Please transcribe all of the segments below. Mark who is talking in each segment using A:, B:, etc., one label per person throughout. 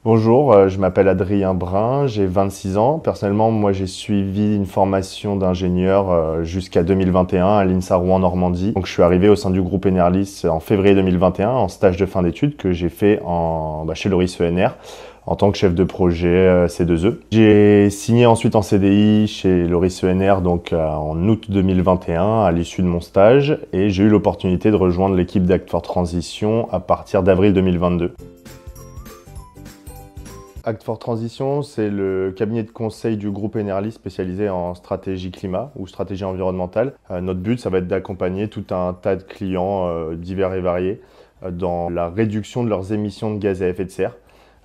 A: Bonjour, je m'appelle Adrien Brun, j'ai 26 ans. Personnellement, moi j'ai suivi une formation d'ingénieur jusqu'à 2021 à l'INSA Rouen Normandie. Donc je suis arrivé au sein du groupe Enerlis en février 2021 en stage de fin d'études que j'ai fait chez Loris ENR en tant que chef de projet C2E. J'ai signé ensuite en CDI chez Loris ENR en août 2021 à l'issue de mon stage et j'ai eu l'opportunité de rejoindre l'équipe d'Act for Transition à partir d'avril 2022. Act for Transition, c'est le cabinet de conseil du groupe Enerlis spécialisé en stratégie climat ou stratégie environnementale. Notre but, ça va être d'accompagner tout un tas de clients divers et variés dans la réduction de leurs émissions de gaz à effet de serre.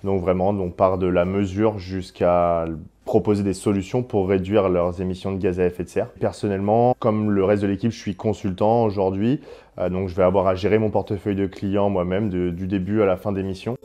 A: Donc vraiment, on part de la mesure jusqu'à proposer des solutions pour réduire leurs émissions de gaz à effet de serre. Personnellement, comme le reste de l'équipe, je suis consultant aujourd'hui, donc je vais avoir à gérer mon portefeuille de clients moi-même du début à la fin des missions.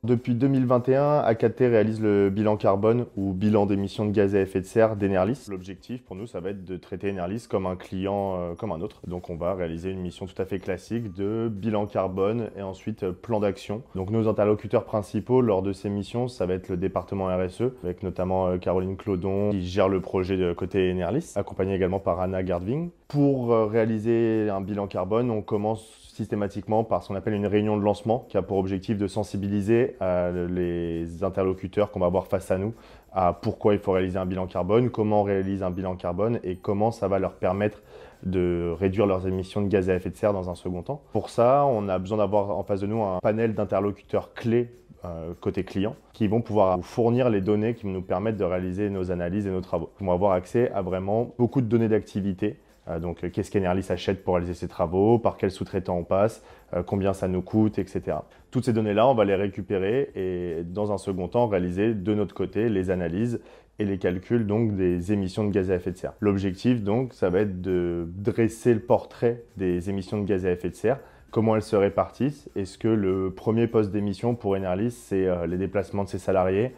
A: Depuis 2021, AKT réalise le bilan carbone ou bilan d'émissions de gaz à effet de serre d'Enerlis. L'objectif pour nous, ça va être de traiter Enerlis comme un client comme un autre. Donc on va réaliser une mission tout à fait classique de bilan carbone et ensuite plan d'action. Donc nos interlocuteurs principaux lors de ces missions, ça va être le département RSE, avec notamment Caroline Clodon qui gère le projet de côté Enerlis, accompagnée également par Anna Gardving. Pour réaliser un bilan carbone, on commence systématiquement par ce qu'on appelle une réunion de lancement qui a pour objectif de sensibiliser les interlocuteurs qu'on va avoir face à nous à pourquoi il faut réaliser un bilan carbone, comment on réalise un bilan carbone et comment ça va leur permettre de réduire leurs émissions de gaz à effet de serre dans un second temps. Pour ça, on a besoin d'avoir en face de nous un panel d'interlocuteurs clés côté client, qui vont pouvoir nous fournir les données qui vont nous permettre de réaliser nos analyses et nos travaux. Ils vont avoir accès à vraiment beaucoup de données d'activité. Donc, qu'est-ce qu'Enerlis achète pour réaliser ses travaux, par quel sous-traitant on passe, combien ça nous coûte, etc. Toutes ces données-là, on va les récupérer et dans un second temps, réaliser de notre côté les analyses et les calculs donc, des émissions de gaz à effet de serre. L'objectif, donc, ça va être de dresser le portrait des émissions de gaz à effet de serre, comment elles se répartissent. Est-ce que le premier poste d'émission pour Enerlis, c'est les déplacements de ses salariés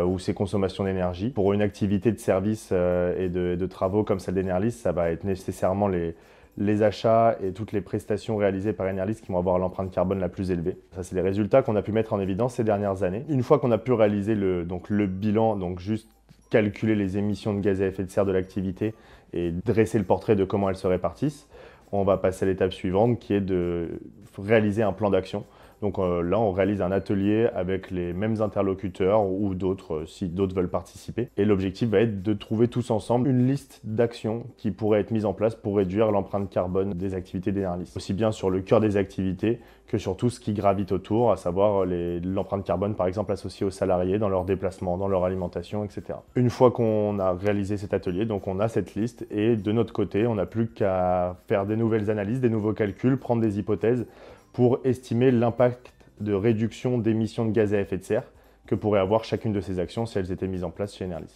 A: ou ses consommations d'énergie? Pour une activité de service et de travaux comme celle d'Enerlis, ça va être nécessairement les achats et toutes les prestations réalisées par Enerlis qui vont avoir l'empreinte carbone la plus élevée. Ça, c'est les résultats qu'on a pu mettre en évidence ces dernières années. Une fois qu'on a pu réaliser le bilan, donc juste calculer les émissions de gaz à effet de serre de l'activité et dresser le portrait de comment elles se répartissent, on va passer à l'étape suivante qui est de réaliser un plan d'action. Donc là, on réalise un atelier avec les mêmes interlocuteurs ou d'autres, si d'autres veulent participer. Et l'objectif va être de trouver tous ensemble une liste d'actions qui pourraient être mises en place pour réduire l'empreinte carbone des activités d'Enerlis. Aussi bien sur le cœur des activités que sur tout ce qui gravite autour, à savoir l'empreinte carbone par exemple associée aux salariés dans leurs déplacements, dans leur alimentation, etc. Une fois qu'on a réalisé cet atelier, donc on a cette liste et de notre côté, on n'a plus qu'à faire des nouvelles analyses, des nouveaux calculs, prendre des hypothèses pour estimer l'impact de réduction d'émissions de gaz à effet de serre que pourrait avoir chacune de ces actions si elles étaient mises en place chez Enerlis.